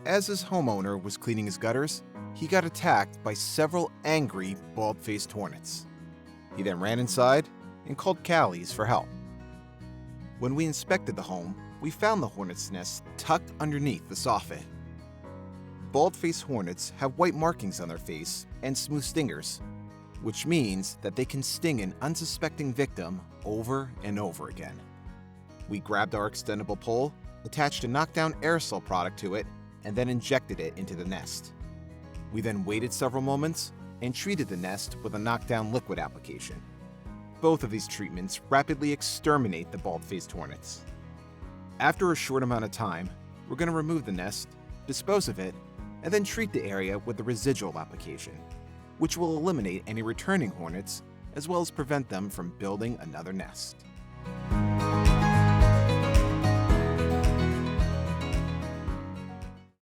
As his homeowner was cleaning his gutters, he got attacked by several angry, bald-faced hornets. He then ran inside and called Callies for help. When we inspected the home, we found the hornet's nest tucked underneath the soffit. Bald-faced hornets have white markings on their face and smooth stingers, which means that they can sting an unsuspecting victim over and over again. We grabbed our extendable pole, attached a knockdown aerosol product to it, and then injected it into the nest. We then waited several moments and treated the nest with a knockdown liquid application. Both of these treatments rapidly exterminate the bald-faced hornets. After a short amount of time, we're going to remove the nest, dispose of it, and then treat the area with the residual application, which will eliminate any returning hornets as well as prevent them from building another nest.